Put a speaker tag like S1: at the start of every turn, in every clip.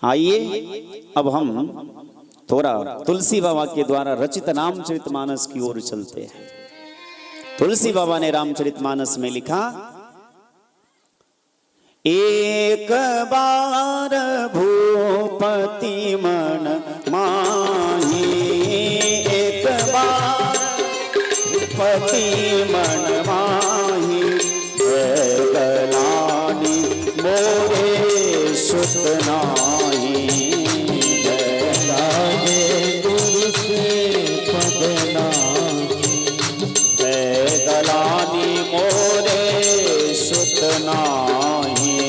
S1: आइए अब हम थोड़ा तुलसी बाबा के द्वारा रचित रामचरितमानस की ओर चलते हैं। तुलसी बाबा ने रामचरितमानस में लिखा, एक बार भूपति मन माही, एक बार भूपति मन माही, गलानी मोरे सुत नाही, गुरु से पद नाही, गलानी मोरे सुत नाही,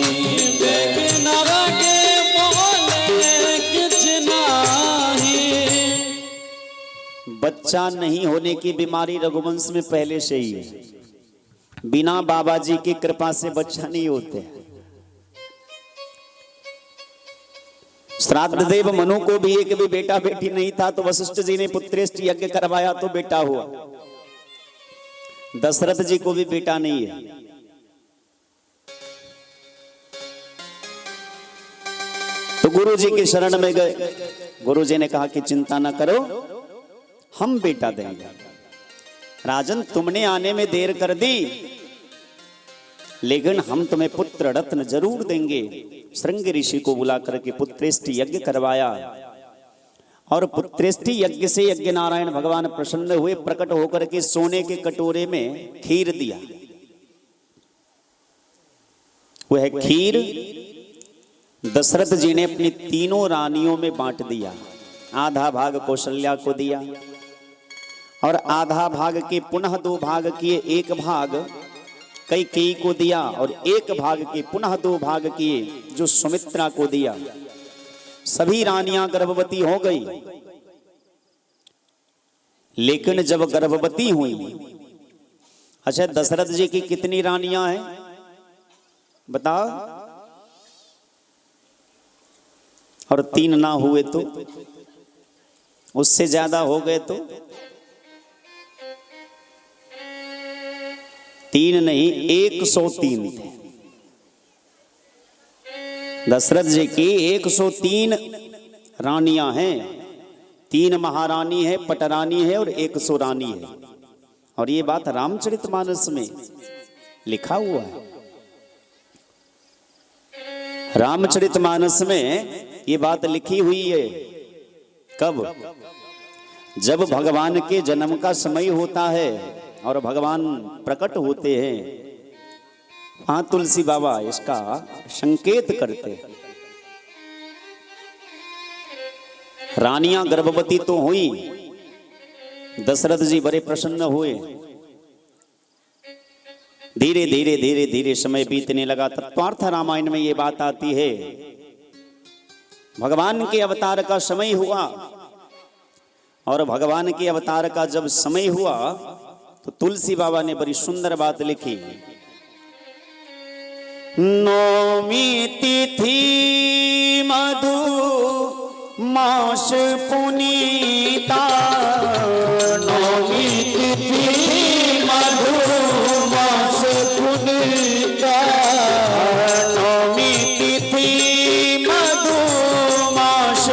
S1: बच्चा नहीं होने की बीमारी रघुवंश में पहले से ही है। बिना बाबा जी की कृपा से बच्चा नहीं होते। श्राद्ध देव मनु को भी एक भी बेटा बेटी नहीं था, तो वशिष्ठ जी ने पुत्रेष्ट यज्ञ करवाया तो बेटा हुआ। दशरथ जी को भी बेटा नहीं है। तो गुरु जी के शरण में गए। गुरु जी ने कहा कि चिंता ना करो, हम बेटा देंगे। राजन, तुमने आने में देर कर दी, लेकिन हम तुम्हें पुत्र रत्न जरूर देंगे। श्रृंग ऋषि को बुला करके पुत्रेष्टि यज्ञ करवाया और पुत्रेष्टि यज्ञ से यज्ञ नारायण भगवान प्रसन्न हुए। प्रकट होकर के सोने के कटोरे में खीर दिया। वह खीर दशरथ जी ने अपनी तीनों रानियों में बांट दिया। आधा भाग कौशल्या को दिया और आधा भाग के पुनः दो भाग किए, एक भाग कैकेयी को दिया और एक भाग के पुनः दो भाग किए जो सुमित्रा को दिया। सभी रानियां गर्भवती हो गई, लेकिन जब गर्भवती हुई, अच्छा दशरथ जी की कितनी रानियां हैं बताओ? और तीन ना हुए तो, उससे ज्यादा हो गए तो? तीन नहीं, 103 थे। दशरथ जी की 103 रानियां हैं। 3 महारानी है, पटरानी है और 100 रानी है। और ये बात रामचरितमानस में लिखा हुआ है। रामचरितमानस में ये बात लिखी हुई है। कब? जब भगवान के जन्म का समय होता है और भगवान प्रकट होते हैं, वहां तुलसी बाबा इसका संकेत करते हैं। रानियां गर्भवती तो हुई, दशरथ जी बड़े प्रसन्न हुए। धीरे धीरे धीरे धीरे समय बीतने लगा। तत्वार्थ रामायण में ये बात आती है, भगवान के अवतार का समय हुआ और भगवान के अवतार का जब समय हुआ तो तुलसी बाबा ने बड़ी सुंदर बात लिखी। नौमी तिथि मधु मास पुनीता, नौमी तिथि मधु मास पुनीता, नौमी तिथि मधु मास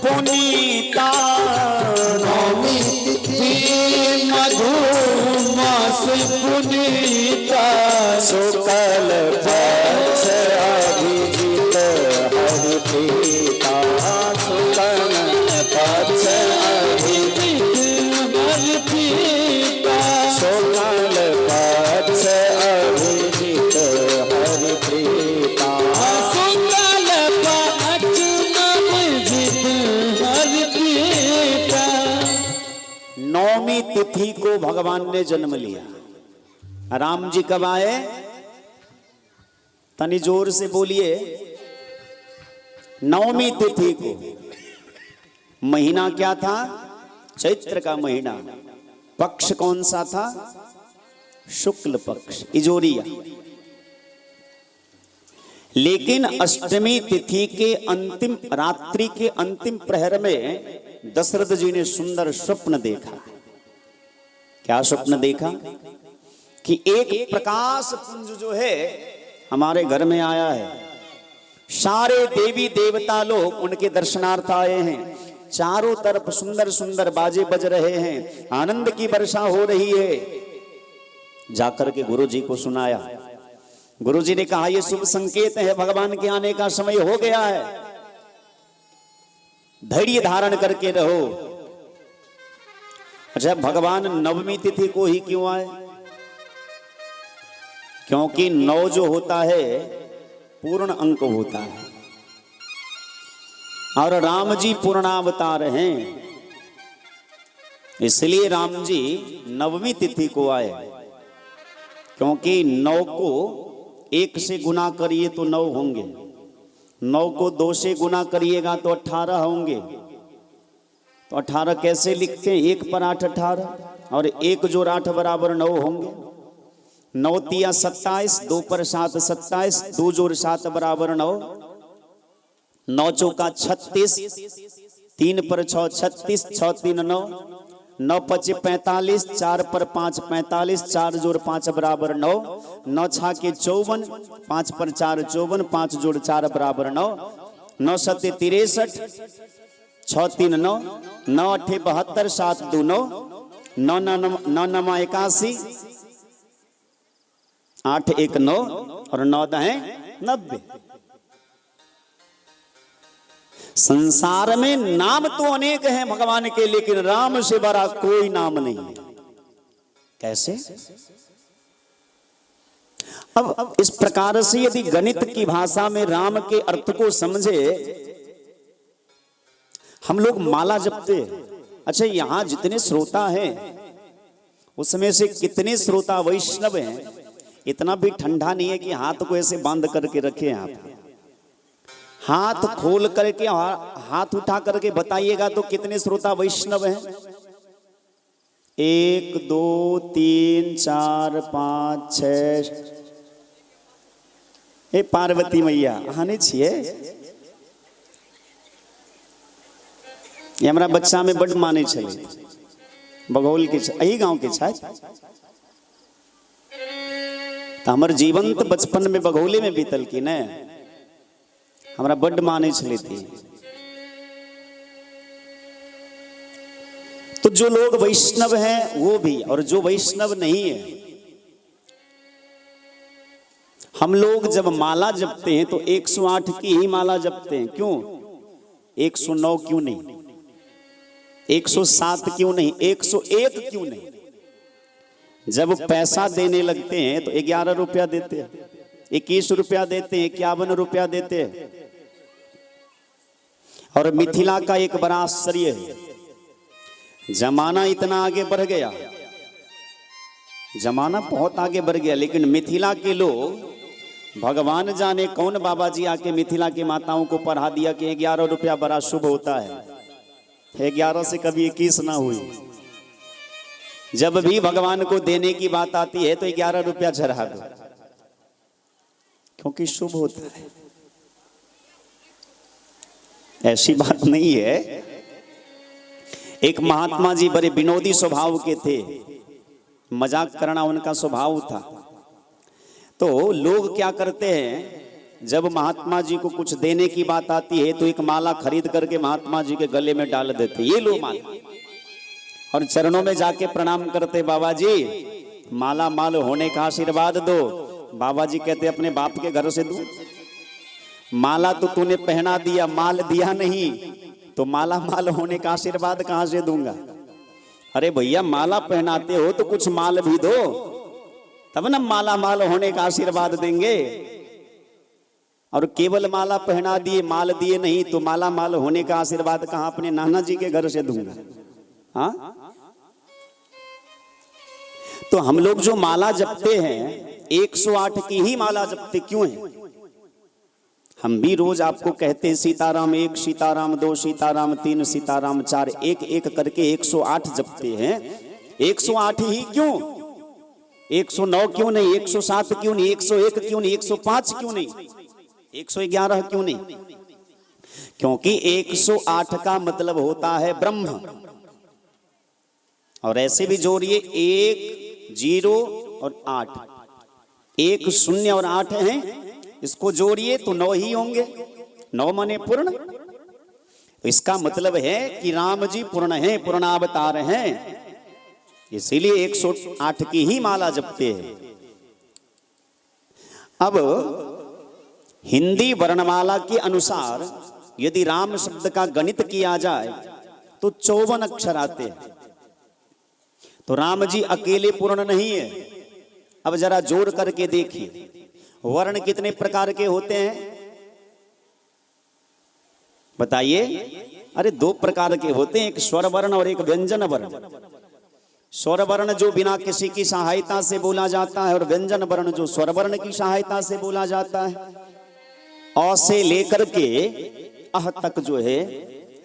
S1: पुनीता, नौमी तिथि मधु पुनीता, शुक्ल पक्ष अभिजित हरि प्रीता, शुक्ल पक्ष अभिजित हरि प्रीता, शुक्ल पक्ष अभिजित हरि प्रीता, शुक्ल पक्ष अभिजित हरि प्रीता। नौमी तिथि को भगवान ने जन्म लिया। राम जी कब आए? तनी जोर से बोलिए। नौमी तिथि को। महीना क्या था? चैत्र का महीना। पक्ष कौन सा था? शुक्ल पक्ष, इजोरिया। लेकिन अष्टमी तिथि के अंतिम रात्रि के अंतिम प्रहर में दशरथ जी ने सुंदर स्वप्न देखा। क्या स्वप्न देखा? कि एक प्रकाश पुंज जो है हमारे घर में आया है। सारे देवी देवता लोग उनके दर्शनार्थ आए हैं। चारों तरफ सुंदर सुंदर बाजे बज रहे हैं, आनंद की वर्षा हो रही है। जाकर के गुरु जी को सुनाया। गुरु जी ने कहा यह शुभ संकेत है, भगवान के आने का समय हो गया है, धैर्य धारण करके रहो। अच्छा, भगवान नवमी तिथि को ही क्यों आए? क्योंकि 9 जो होता है पूर्ण अंक होता है और राम जी पूर्णावतार हैं, इसलिए राम जी नवमी तिथि को आए। क्योंकि 9 को 1 से गुना करिए तो 9 होंगे, 9 को 2 से गुना करिएगा तो 18 होंगे। तो 18 कैसे लिखते हैं? 1 पर 8 18 और 1 जोड़ 8 बराबर 9 होंगे। 9 तिया 27, 2 पर 7 27, 2 जोड़ 7 बराबर 9, 9 चौका 36, 3 पर 6 36, 6 3 9, 9 पचे 45, 4 पर 5 45, 4 जोड़ 5 बराबर 9, 9 छाके 54, 5 पर 4 54, 5 जोड़ 4 बराबर 9, 9 सत्ते 63, 6 3 9, 9 अट्ठे 72, 7 2 9, 9 9 81, 8 1 9 और 9 10 90। संसार में नाम तो अनेक हैं भगवान के, लेकिन राम से बड़ा कोई नाम नहीं है। कैसे? अब इस प्रकार से यदि गणित की भाषा में राम के अर्थ को समझे, हम लोग माला जपते। अच्छा, यहां जितने श्रोता हैं उसमें से कितने श्रोता वैष्णव हैं? इतना भी ठंडा नहीं है कि हाथ को ऐसे बांध करके रखे आप। हाथ खोल करके, हाथ उठा करके बताइएगा तो कितने श्रोता वैष्णव हैं? 1 2 3 4 5 6। ए पार्वती मैया आने छिए, ये हमारा बच्चा में बड़ माने छले, बघौल के यही गांव के छात्र। तो हमारे जीवन तो बचपन में बघौले में बीतल की न, हमारा बड़ माने छले थे। तो जो लोग वैष्णव हैं वो भी, और जो वैष्णव नहीं है, हम लोग जब माला जपते हैं तो 108 की ही माला जपते हैं। क्यों? 109 क्यों नहीं? 107 क्यों नहीं? 101 क्यों नहीं? जब पैसा देने लगते हैं तो 11 रुपया देते हैं, 21 रुपया देते हैं, 51 रुपया देते हैं। और मिथिला का एक बड़ा आश्चर्य है, जमाना इतना आगे बढ़ गया, जमाना बहुत आगे बढ़ गया, लेकिन मिथिला के लोग, भगवान जाने कौन बाबा जी आके मिथिला की माताओं को पढ़ा दिया कि 11 रुपया बड़ा शुभ होता है। 11 से कभी 21 ना हुई। जब भी भगवान को देने की बात आती है तो 11 रुपया चढ़ा दो, क्योंकि शुभ होता है। ऐसी बात नहीं है। एक महात्मा जी बड़े विनोदी स्वभाव के थे, मजाक करना उनका स्वभाव था। तो लोग क्या करते हैं, जब महात्मा जी को कुछ देने की बात आती है तो एक माला खरीद करके महात्मा जी के गले में डाल देते, ये लो माला, और चरणों में जाके प्रणाम करते, बाबा जी माला माल होने का आशीर्वाद दो। बाबा जी कहते अपने बाप के घर से दूं? माला तो तूने पहना दिया, माल दिया नहीं, तो माला माल होने का आशीर्वाद कहां से दूंगा? अरे भैया, माला पहनाते हो तो कुछ माल भी दो, तब ना माला माल होने का आशीर्वाद देंगे। और केवल माला पहना दिए, माल दिए नहीं, तो माला माल होने का आशीर्वाद कहां अपने नाना जी के घर से दूंगा? हाँ, तो हम लोग जो माला जपते हैं 108 की ही माला जपते क्यों हैं? हम भी रोज आपको कहते हैं सीताराम 1, सीताराम 2, सीताराम 3, सीताराम 4, एक एक करके 108 जपते हैं। 108 ही क्यों? 109 क्यों नहीं? 107 क्यों नहीं? 101 क्यों नहीं? 105 क्यों नहीं? 111 क्यों नहीं? क्योंकि 108 का मतलब होता है ब्रह्म। और ऐसे भी जोड़िए, 1 0 और 8, 1 0 और 8 हैं इसको जोड़िए तो 9 ही होंगे, 9 माने पूर्ण। तो इसका मतलब है कि राम जी पूर्ण हैं, पूर्णावतार हैं, इसीलिए 108 की ही माला जपते हैं। अब हिंदी वर्णमाला के अनुसार यदि राम शब्द का गणित किया जाए तो 54 अक्षर आते हैं। तो राम जी अकेले पूर्ण नहीं है। अब जरा जोड़ करके देखिए, वर्ण कितने प्रकार के होते हैं बताइए? अरे 2 प्रकार के होते हैं, एक स्वर वर्ण और एक व्यंजन वर्ण। स्वर वर्ण जो बिना किसी की सहायता से बोला जाता है, और व्यंजन वर्ण जो स्वर वर्ण की सहायता से बोला जाता है। अ से लेकर के अह तक जो है,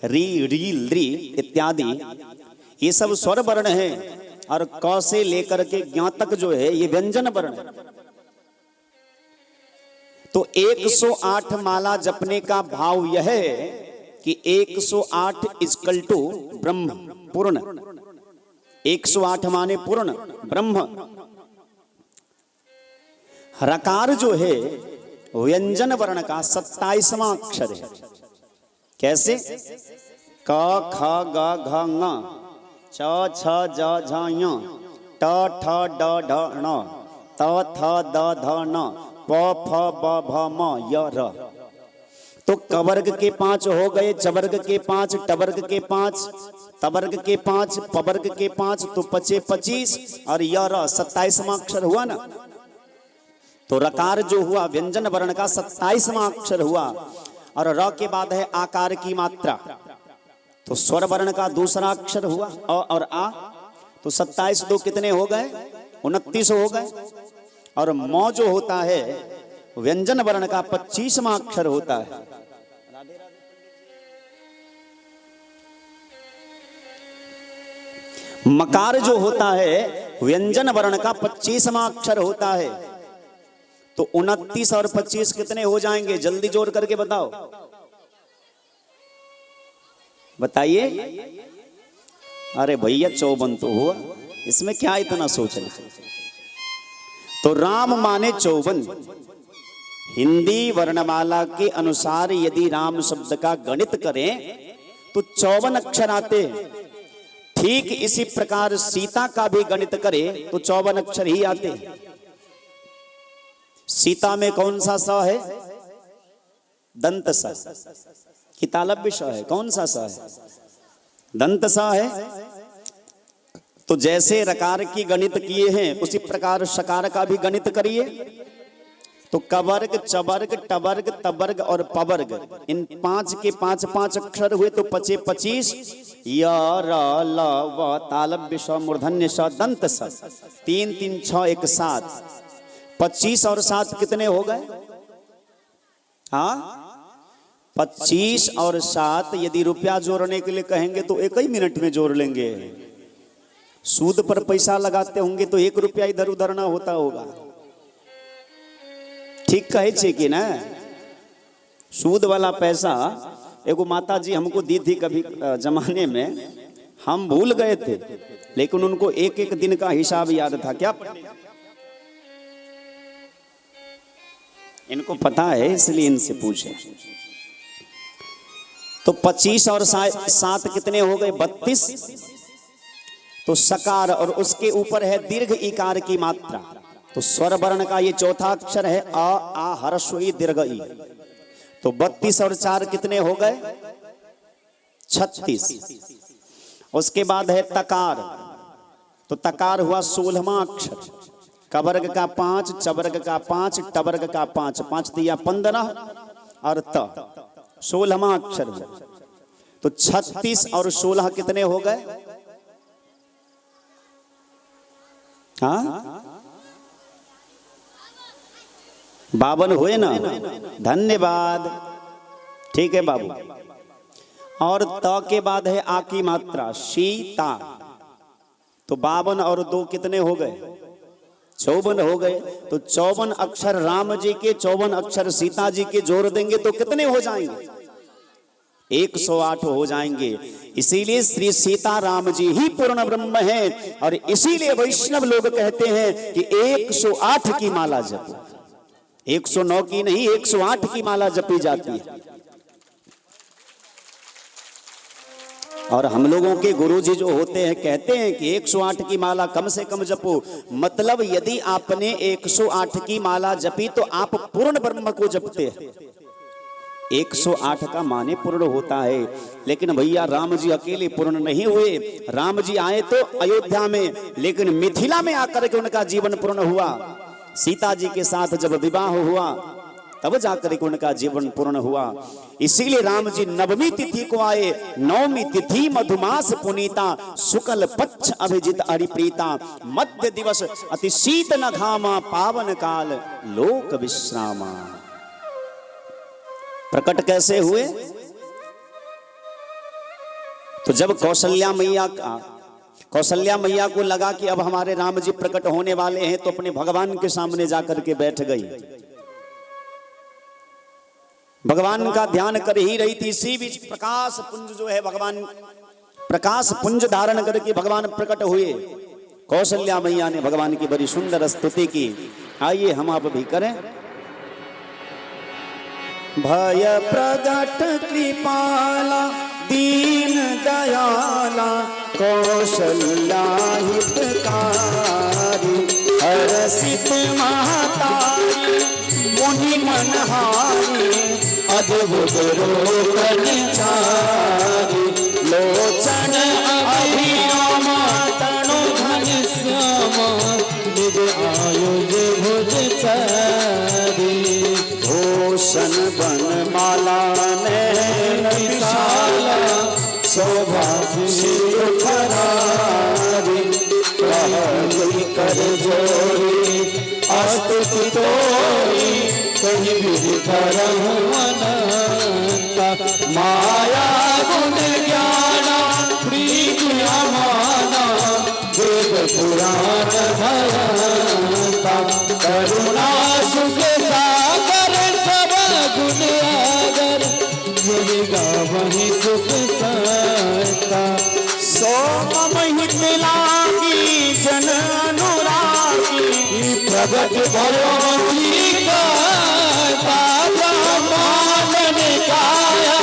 S1: री री ली इत्यादि, ये सब स्वर वर्ण है। और क से लेकर के ज्ञ तक जो है, ये व्यंजन वर्ण है। तो 108 माला जपने का भाव यह है कि 108 इक्वल टू ब्रह्म, पूर्ण। 108 माने पूर्ण ब्रह्म। रकार जो है व्यंजन वर्ण का 27वां अक्षर है। कैसे? क ख ग घ ङ, च छ ज झ ञ, ट ठ ड ढ ण, त थ द ध न, प फ ब भ म य र। तो कवर्ग के 5 हो गए, चवर्ग के 5, टवर्ग के 5, तवर्ग के 5, पवर्ग के 5, तो 25 और य र 27वां अक्षर हुआ ना। तो रकार जो हुआ व्यंजन वर्ण का 27वां अक्षर हुआ। और र के बाद है आकार की मात्रा, तो स्वर वर्ण का दूसरा अक्षर हुआ अ और आ। तो 27 2 कितने हो गए? 29 हो गए। और म जो होता है व्यंजन वर्ण का 25वां अक्षर होता है। मकार जो होता है व्यंजन वर्ण का 25वां अक्षर होता है। तो 29 और 25 कितने हो जाएंगे? जल्दी जोड़ करके बताओ, बताइए। अरे भैया 54 तो हुआ, इसमें क्या इतना सोच रहे? तो राम माने 54। हिंदी वर्णमाला के अनुसार यदि राम शब्द का गणित करें तो 54 अक्षर आते हैं। ठीक इसी प्रकार सीता का भी गणित करें तो 54 अक्षर ही आते हैं। सीता में कौन सा स है? दंत स। कि तालव्य स है? कौन सा स है? दंत स है। तो जैसे रकार की गणित किए हैं उसी प्रकार शकार का भी गणित करिए। तो कवर्ग, चवर्ग, टवर्ग, तवर्ग और पवर्ग, इन 5 के 5 अक्षर हुए तो 25 य र ल व तालव्य स मूर्धन्य स दंत स। 3 3 6 1 7। 25 और 7 कितने हो गए? हाँ, 25 और 7 यदि रुपया जोड़ने के लिए कहेंगे तो 1 ही मिनट में जोड़ लेंगे। सूद पर पैसा लगाते होंगे तो 1 रुपया इधर उधर ना होता होगा। ठीक कहे छे कि ना? सूद वाला पैसा एगो माता जी हमको दी थी कभी जमाने में, हम भूल गए थे, लेकिन उनको 1 दिन का हिसाब याद था। क्या इनको पता है? इसलिए इनसे पूछे। तो 25 और 7 कितने हो गए? 32। तो सकार और उसके ऊपर है दीर्घ इकार की मात्रा। तो स्वर वर्ण का ये चौथा अक्षर है अ आ ह्रस्व ई दीर्घ ई। तो 32 और 4 कितने हो गए? 36। उसके बाद है तकार। तो तकार हुआ 16वां अक्षर। कवर्ग का 5, चवर्ग का 5, टवर्ग का 5, 5 दिया 15 और त 16वां अक्षर हुआ। तो 36 और 16 कितने हो गए? हाँ, 52 हुए ना? धन्यवाद। ठीक है बाबू। और त के बाद है आ की मात्रा सीता। तो 52 और 2 कितने हो गए? 54 हो गए। तो 54 अक्षर राम जी के, 54 अक्षर सीता जी के जोड़ देंगे तो कितने हो जाएंगे? 108 हो जाएंगे। इसीलिए श्री सीता राम जी ही पूर्ण ब्रह्म हैं। और इसीलिए वैष्णव लोग कहते हैं कि 108 की माला जपो। 109 की नहीं 108 की माला जपी जाती है। और हम लोगों के गुरुजी जो होते हैं कहते हैं कि 108 की माला कम से कम जपो। मतलब यदि आपने 108 की माला जपी तो आप पूर्ण ब्रह्म को जपते हैं। 108 का माने पूर्ण होता है। लेकिन भैया राम जी अकेले पूर्ण नहीं हुए। राम जी आए तो अयोध्या में, लेकिन मिथिला में आकर के उनका जीवन पूर्ण हुआ। सीता जी के साथ जब विवाह हुआ तब जाकर के उनका जीवन पूर्ण हुआ। इसीलिए राम जी नवमी तिथि को आए। नवमी तिथि मधुमास पुनीता, शुक्ल पक्ष अभिजित हरिप्रीता, मध्य दिवस अति शीत न घामा, पावन काल लोक विश्रामा। प्रकट कैसे हुए? तो जब कौशल्या मैया को लगा कि अब हमारे राम जी प्रकट होने वाले हैं तो अपने भगवान के सामने जाकर के बैठ गई। भगवान का ध्यान कर ही रही थी। इसी बीच प्रकाश पुंज जो है, भगवान प्रकाश पुंज धारण करके भगवान प्रकट हुए। कौशल्या मैया ने भगवान की बड़ी सुंदर स्तुति की। आइए हम आप भी करें। भय प्रगट कृपाला दीन दयाला, कौशल्या हितकारी, हरसित महतारी, मुनि मनहारी, अद्भुत रूप निचारी, लोचन अभिराम तनु घनश्याम, निज आयुज भुज चारी, भूषण बनमाला नैन विशाला, शोभा शिखरारी, प्रहरी कर जोरी अस्तुति तोरी, कहीं भी करहु अनंता, माया गुण ज्ञाना प्रीति अमाना, वेद पुराण धरता, करुणा सुख सागर सब गुण आगर, यही गावहि सुख सहता, सोम हित लागी जन अनुरागी, प्रगट भगवती का बाबा मानन काया,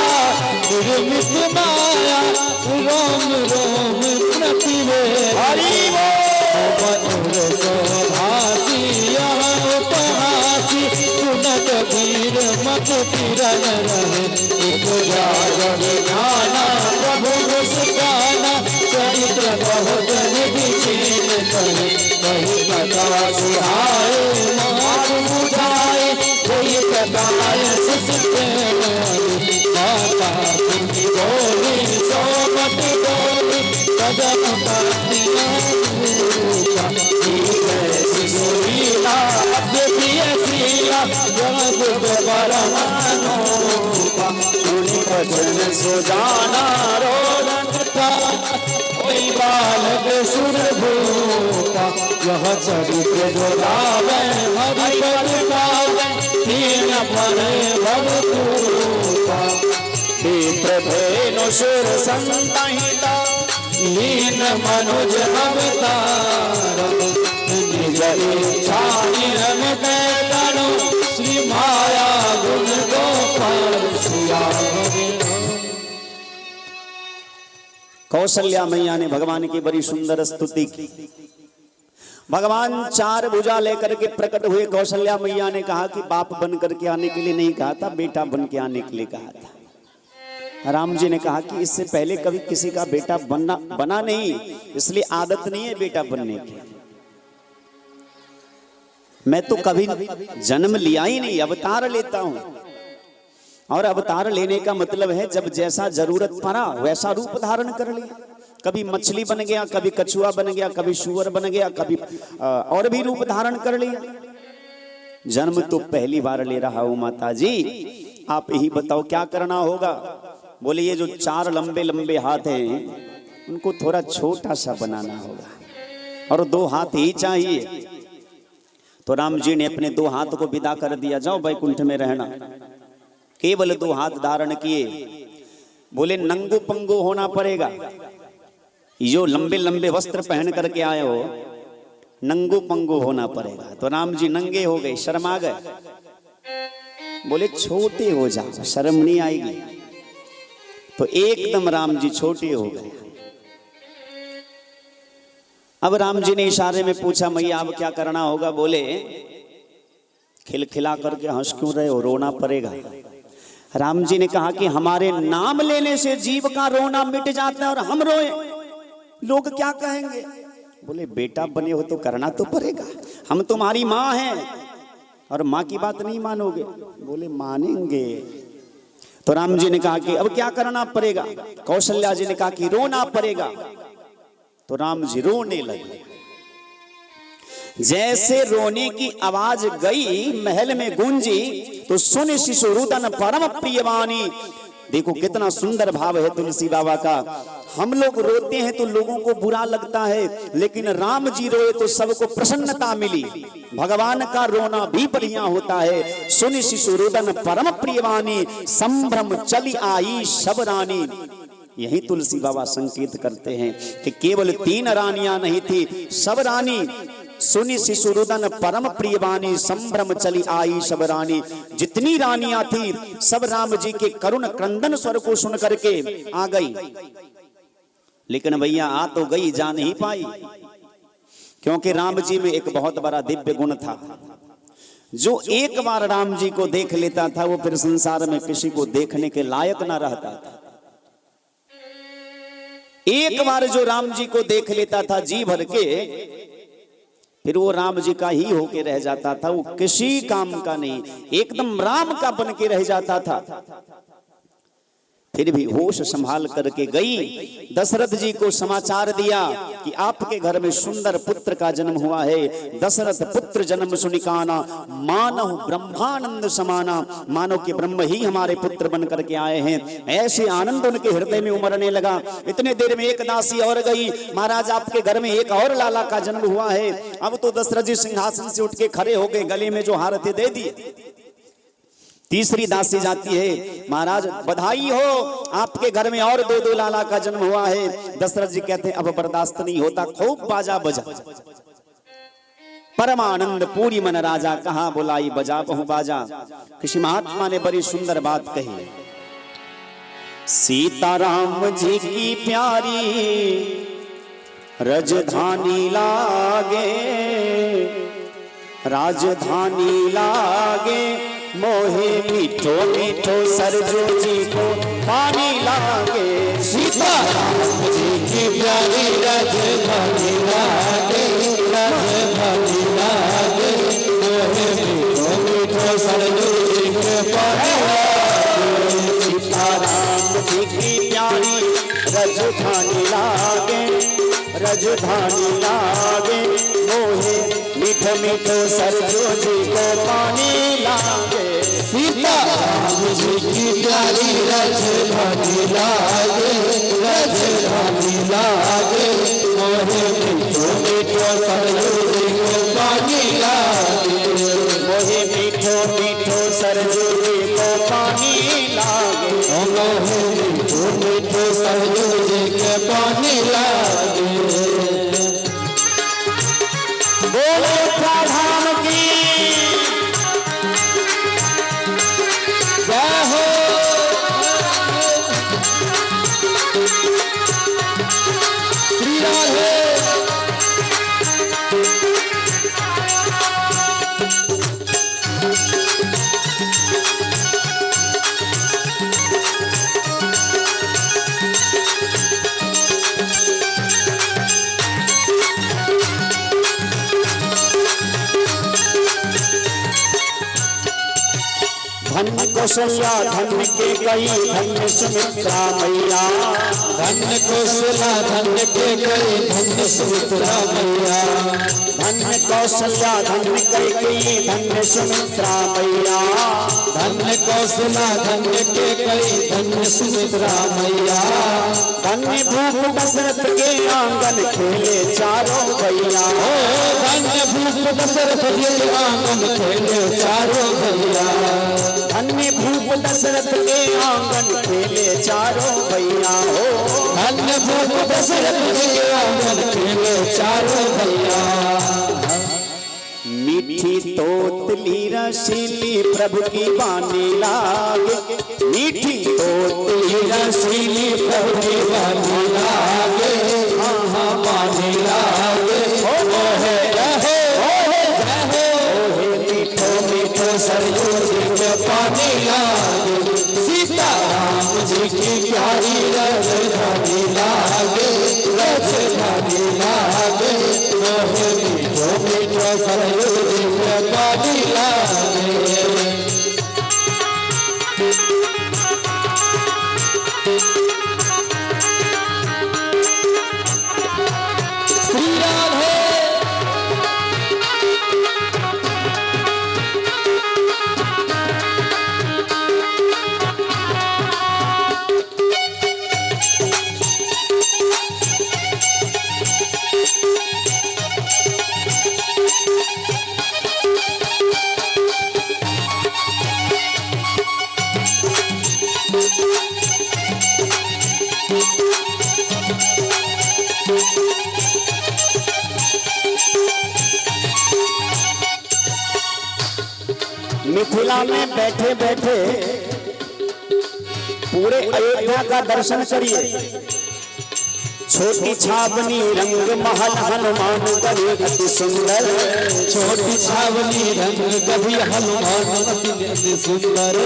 S1: निर्मित माया रोम रोम प्रतिवे, हरि बोल शोभासी उपहासी, सुनत वीर मत किरण रहे, उपजागर गाना प्रभु मुस्काना, चरित्र बहुत निधीन कहे, कही कथा सुहाए मात बुझाए, कोई कथाए सुसते माता कुंती बोली, सोमत बोली, कदम करतिया पूछा, शिशुरीला दिव्य शीला, जगत परमानोपा, सुनि वचन सुजाना रोदन था, कोई बालक सुर भूपा, यह चरित्र जो गावे हरि पर गावे, तीन परे भवतूपा, विप्र धेनु सुर संहिता, लीन मनुज अवतार, निज इच्छा निरमित तनु, श्री माया गुण गोपाल सियावरी। कौशल्या मैया ने भगवान की बड़ी सुंदर स्तुति की। भगवान चार भुजा लेकर के प्रकट हुए। कौशल्या मैया ने कहा कि बाप बन करके आने के लिए नहीं कहा था, बेटा बन के आने के लिए कहा था। राम जी ने कहा कि इससे पहले कभी किसी का बेटा बना नहीं, इसलिए आदत नहीं है बेटा बनने की। मैं तो कभी जन्म लिया ही नहीं, अवतार लेता हूं। और अवतार लेने का मतलब है जब जैसा जरूरत पड़ा वैसा रूप धारण कर लिया। कभी मछली बन गया, कभी कछुआ बन गया, कभी सूअर बन गया, कभी और भी रूप धारण कर लिया। जन्म तो पहली बार ले रहा हूं माता जी, आप यही बताओ क्या करना होगा। बोले ये जो चार लंबे लंबे हाथ हैं उनको थोड़ा छोटा सा बनाना होगा, और दो हाथ ही चाहिए। तो राम जी ने अपने दो हाथ को विदा कर दिया, जाओ वैकुंठ में रहना। केवल दो हाथ धारण किए। बोले नंगू पंगू होना पड़ेगा, जो लंबे लंबे वस्त्र पहन करके आए हो नंगू पंगू होना पड़ेगा। तो राम जी नंगे हो गए, शर्मा गए। बोले छोटे हो जा, शर्म नहीं आएगी। तो एकदम राम जी छोटे हो गए। अब राम जी ने इशारे में पूछा, मैया अब क्या करना होगा? बोले खिलखिला करके हंस क्यों रहे हो, रोना पड़ेगा। राम जी ने कहा कि हमारे नाम लेने से जीव का रोना मिट जाता है और हम रोए, लोग क्या कहेंगे? बोले बेटा बने हो तो करना तो पड़ेगा, हम तुम्हारी माँ हैं और माँ की बात नहीं मानोगे? बोले मानेंगे। तो राम जी ने कहा कि अब क्या करना पड़ेगा? कौशल्या जी ने कहा कि रोना पड़ेगा। तो राम जी रोने लगे। जैसे रोने की आवाज गई महल में गूंजी, तो सुन शिशु रुदन परम प्रियवाणी। देखो कितना सुंदर भाव है तुलसी बाबा का। हम लोग रोते हैं तो लोगों को बुरा लगता है, लेकिन राम जी रोए तो सबको प्रसन्नता मिली। भगवान का रोना भी बढ़िया होता है। सुन शिशु रुदन परम प्रियवाणी, संभ्रम चली आई सब रानी। यही तुलसी बाबा संकेत करते हैं कि केवल 3 रानियां नहीं थी, सब रानी। सुनी शिशु रुदन परम प्रियवाणी, संभ्रम चली आई सब रानी। जितनी रानियां थी सब राम जी के करुण क्रंदन स्वर को सुन करके आ गई। लेकिन भैया आ तो गई, जा नहीं पाई, क्योंकि राम जी में एक बहुत बड़ा दिव्य गुण था। जो एक बार राम जी को देख लेता था वो फिर संसार में किसी को देखने के लायक ना रहता था। एक बार जो राम जी को देख लेता था जी भर के, फिर वो राम जी का ही होके रह जाता था। वो किसी काम का नहीं, एकदम राम का बन के रह जाता था। फिर भी होश संभाल करके गई, दशरथ जी को समाचार दिया कि आपके घर में सुंदर पुत्र का जन्म हुआ है। दशरथ पुत्र जन्म सुनिकाना, मानव ब्रह्मानंद समाना। मानो कि ब्रह्म ही हमारे पुत्र बन करके आए हैं। ऐसे आनंद उनके हृदय में उमड़ने लगा। इतने देर में एक दासी और गई, महाराज आपके घर में एक और लाला का जन्म हुआ है। अब तो दशरथ जी सिंहासन से उठ के खड़े हो गए, गले में जो हार थे दे दिए। तीसरी दासी जाती है, महाराज बधाई हो, आपके घर में और 2 लाला का जन्म हुआ है। दशरथ जी कहते हैं अब बर्दाश्त नहीं होता, खूब बाजा बजा। परमानंद पूरी मन राजा, कहाँ बुलाई बजा बहु बाजा। किसी महात्मा ने बड़ी सुंदर बात कही, सीताराम जी की प्यारी राजधानी लागे, राजधानी लागे, मोहे मीठो मीठो सरजू जी को पानी लागे। सीताराम जी की प्यारी राजधानी लागे, राजधानी लागे, मोहे मीठो मीठो सरजू जी को पानी लागे। सीताराम जी की प्यारी राजधानी लागे, राजधानी लागे, मोहे मीठो मीठो सरजू जी को पानी लागे। सीताराम जी की प्यारी राजधानी लागे, राजधानी लागे, मोहे मीठो मीठो सरजू जी को पानी लागे। मोहे मीठो मीठो सरजू जी को पानी लागे। मोहे मीठो मीठो सरजू जी को पानी लागे। बोलो प्रधान की जय हो। श्री राधे। धन्य कौशल्या धन्य के गई, धन्य सुमित्रा मैया। धन्य कौशल्या धन्य के गई, धन्य सुमित्रा मैया। धन्य कौशल्या धन्य के गई, धन्य सुमित्रा मैया। धन्य कौशल्या धन्य के गई, धन्य सुमित्रा मैया। धन्य भूप दशरथ के आंगन खेले चारों भैया। धन्य भूप दशरथ के आंगन खेले चारों भैया। धन्य भूप दशरथ के आंगन खेले चारों भैया। हो धन्य भूप दशरथ के आंगन खेले चारों भैया। मीठी तोतली रसीली प्रभु की बानी लागे, मीठी तोतली रसीली प्रभु की बानी लागे, हाँ हाँ बानी लागे। ओहे रहे ओहे मीठो मीठो सरयू जी के पानी लागे, सीताराम जी की प्यारी राजधानी लागे, राजधानी लागे। ओहे मीठो मीठो सरयू जी के पानी लागे। श्री राधे मिथिला में बैठे बैठे पूरे अयोध्या का दर्शन करिए। छोटी छावनी रंग महल हनुमान गढ़ी अति सुंदर, छोटी छावनी रंग कभी हनुमान अति सुंदर,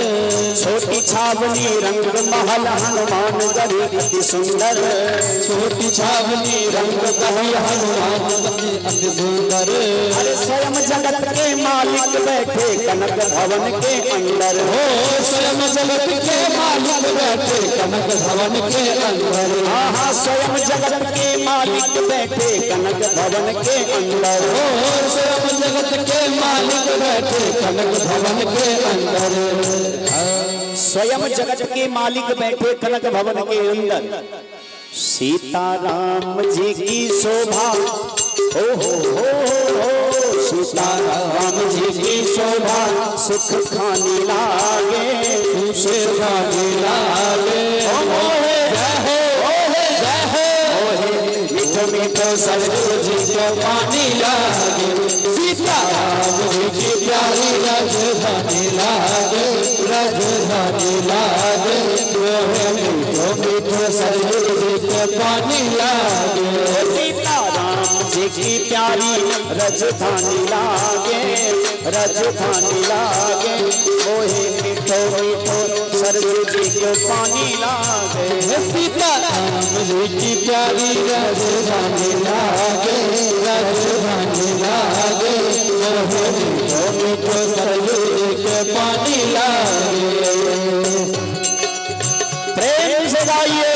S1: छोटी छावनी रंग महल हनुमान गढ़ी अति सुंदर, छोटी छावनी रंग कभी हनुमान अति सुंदर। अरे स्वयं जगत के मालिक बैठे कनक भवन के अंदर, हो स्वयं जगत के मालिक बैठे कनक भवन के अंदर, हाँ हाँ स्वयं जगत के मालिक बैठे कनक भवन के अंदर, हो स्वयं जगत के मालिक बैठे कनक भवन के अंदर, स्वयं जगत के मालिक बैठे कनक भवन के अंदर। सीताराम जी की शोभा हो सीताराम जी की शोभा सुख खानी लागे, सुख खानी लागे। मीठो सरयू जी के पानी लागे, सीताराम जी की प्यारी राजधानी लागे, राजधानी लागे। मीठो मीठो सरयू जी के पानी लागे, सीताराम जी की प्यारी राजधानी लागे, राजधानी लागे। ओहे मीठो मीठो सरयू जी के पानी लागे, सीताराम जी की प्यारी राजधानी लागे, राजधानी लागे। ओहे मीठो मीठो सरयू जी के पानी लागे। प्रेम से गाइए।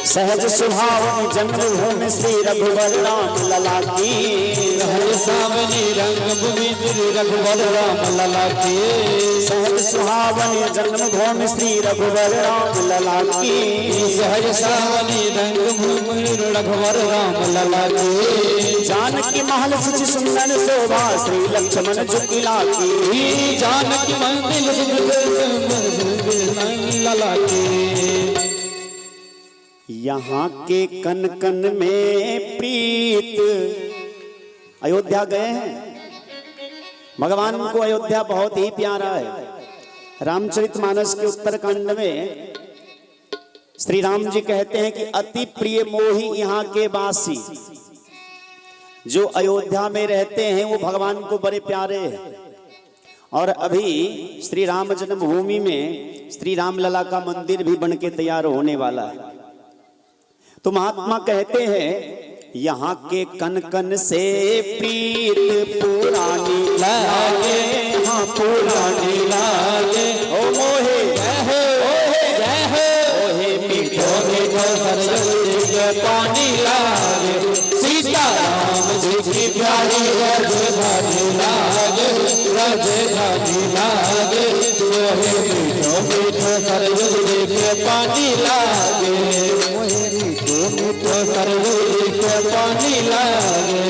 S1: सहज स्वभाव जन्मभूमि श्री रघुवर राम लला की, सहज सावनी रंगभूमि श्री रघुवर राम लला की, सहज सुहावनी जन्मभूमि श्री रघुवर राम लला की, सहज सावनी रंगभूमि रघुवर राम लला की। जानकी महल सुचि सुंदर शोभा श्री लक्ष्मण जुकिला की, जानकी मंदिर लला की। यहाँ के कन कन में प्रीत। अयोध्या गए हैं, भगवान को अयोध्या बहुत ही प्यारा है। रामचरितमानस के उत्तरकांड में श्री राम जी कहते हैं कि अति प्रिय मोही यहाँ के वासी। जो अयोध्या में रहते हैं वो भगवान को बड़े प्यारे हैं। और अभी श्री राम जन्मभूमि में श्री राम लला का मंदिर भी बन के तैयार होने वाला है। तो महात्मा कहते हैं यहाँ के कन कन से प्रीत पुरानी लागे, हाँ पुरानी लागे। ओ मोहे जय हो, जय हो, ओहे मीठो मीठो सरयू के पानी लागे।
S2: सरयू जी के पानी लागे, मोहे मीठो मीठो सरयू जी के पानी लागे।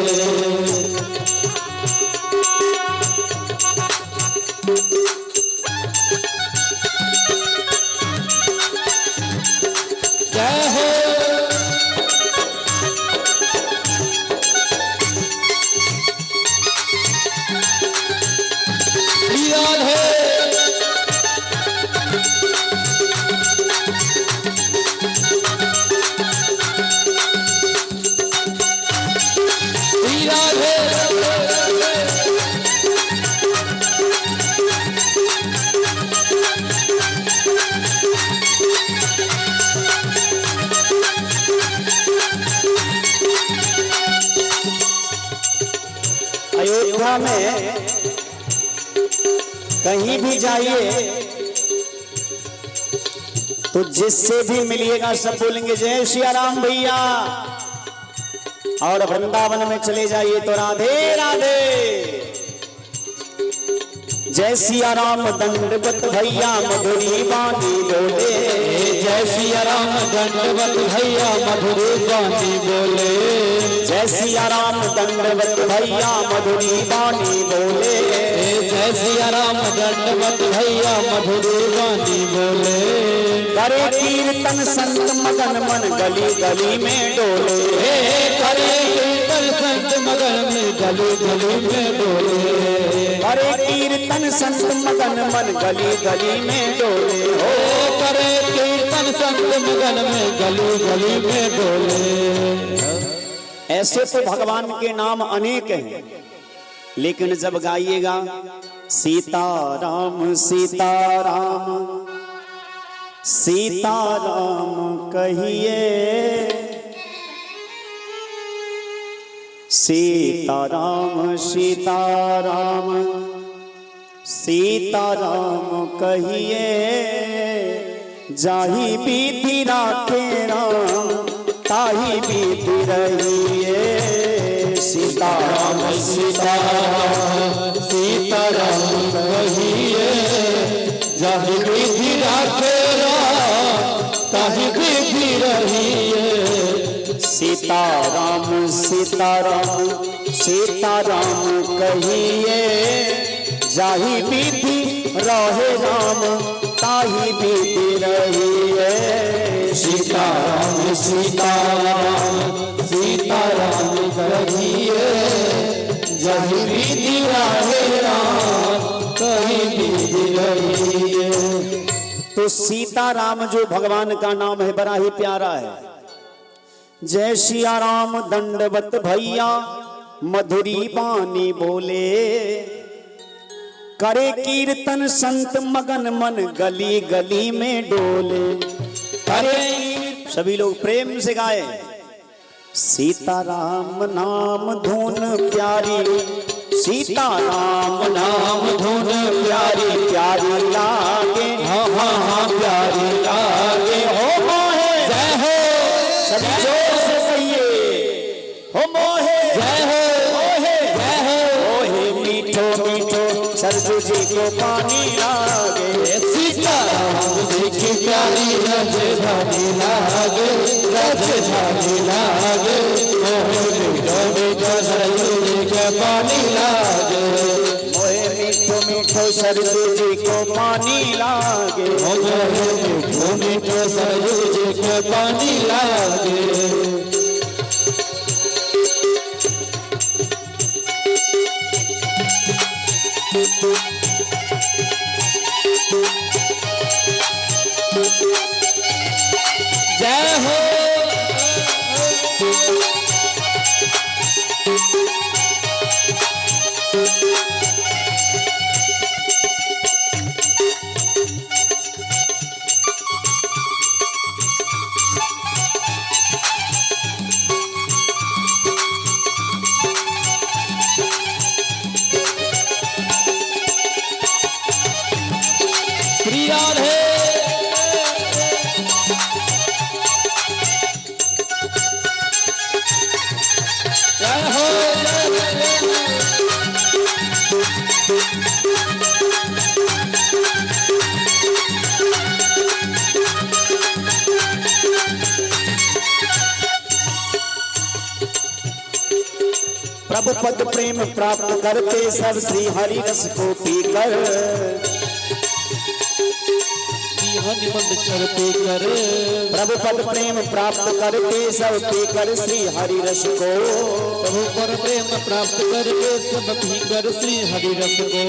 S2: जय हो राधे
S1: अयोध्या में कहीं भी जाइए तो जिससे भी मिलिएगा सब बोलेंगे जय सिया राम भैया, और वृंदावन में चले जाइए तो राधे राधे। जय सिया राम दंडवत भैया मधुरी बानी बोले,
S2: जय सिया राम दंडवत भैया मधुरी बानी बोले,
S1: जय सिया राम दंडवत भैया मधुरी बानी बोले,
S2: जय सिया राम दंडवत भैया मधुरी बानी बोले।
S1: करे कीर्तन संत मगन मन गली गली में डोले,
S2: करे कीर्तन संत मगन में गली गली में डोले,
S1: करे कीर्तन संत मगन मन गली गली में डोले, हो
S2: करे कीर्तन संत मगन में गली गली में डोले।
S1: ऐसे तो भगवान के नाम अनेक हैं, लेकिन जब गाइएगा सीताराम सीताराम सीताराम कहिए, सीताराम सीताराम सीताराम कहिए, जाही बीती राखे राम ताही बीती रहिए। सीताराम
S2: सीताराम सीताराम कहिए, जाही बीती राखे राम ताही बीती रहिए।
S1: सीताराम सीताराम सीताराम कहिए, जाही बीती रहे राम ताही बीती रहिए।
S2: सीताराम सीताराम सीताराम कहिए, जाही बीती रहे राम ताही बीती रहिए।
S1: तो सीताराम जो भगवान का नाम है बड़ा ही प्यारा है। जय सिया राम दंडवत भैया मधुरी बानी बोले, करे कीर्तन संत मगन मन गली गली में डोले। अरे सभी लोग प्रेम से गाए। सीताराम नाम धुन प्यारी, सीताराम नाम धुन प्यारी प्यारी लागे,
S2: हाँ हाँ हाँ प्यारी लागे।
S1: हो मोहे
S2: जय हो
S1: सभी जोर से कहिए, हो मोहे
S2: जय हो
S1: मोहे
S2: जय हो।
S1: मोहे मीठो मीठो सरजू जी को पानी लागे।
S2: सीताराम जी की प्यारी राजधानी लागे, राजधानी लागे। मोहे मीठो मीठो सरयू जी के पानी लागे,
S1: मोहे मीठो मीठो सरजू जी को पानी लागे।
S2: मोहे मीठो मीठो सरयू जी के पानी लागे। जय हो श्री राधे।
S1: पद प्रेम प्राप्त करते सब श्री हरि रस को पीकर,
S2: निबंध करते कर
S1: प्रभु पद प्रेम प्राप्त करते सब पीकर श्री हरि रस को,
S2: प्रभु पर प्रेम प्राप्त करके सब पीकर श्री हरि रस को।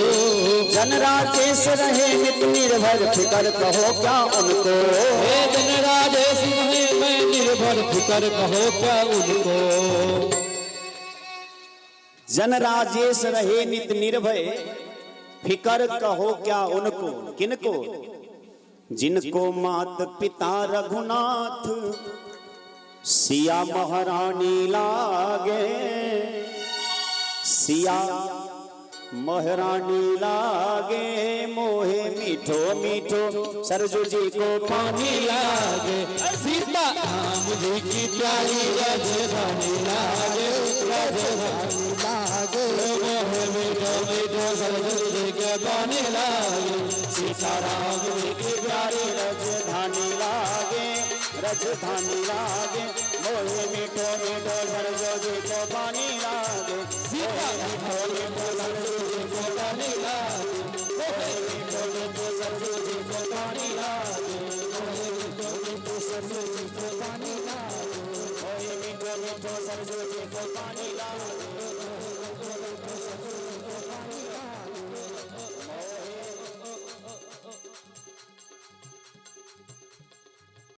S1: जन राजेश रहे नित निर्भर फिकर कहो क्या उनको,
S2: हे जन राजेश रहे मैं निर्भर फिकर कहो क्या उनको।
S1: जन राजेश रहे नित निर्भय फिकर कहो क्या उनको, किनको? जिनको मात पिता रघुनाथ सिया महारानी लागे, सिया महारानी लागे मोहे मीठो मीठो सरजू जी को पानी लागे,
S2: सीता राम जी की प्यारी राजधानी लागे, राजधानी लागे मोहे मीठो मीठो सरजू जी के पानी लागे,
S1: सीता राम जी की प्यारी राजधानी लागे, राजधानी लागे मोहे मीठो मीठो सरजू जी को पानी लागे,
S2: सीता मीठो मीठो सरजू जी को पानी लागे, मोहे मीठो मीठो सरजू जी को पानी लागे, मोहे मीठो मीठो सरजू जी को पानी लागे,
S1: मोहे मीठो मीठो सरजू जी को पानी लागे।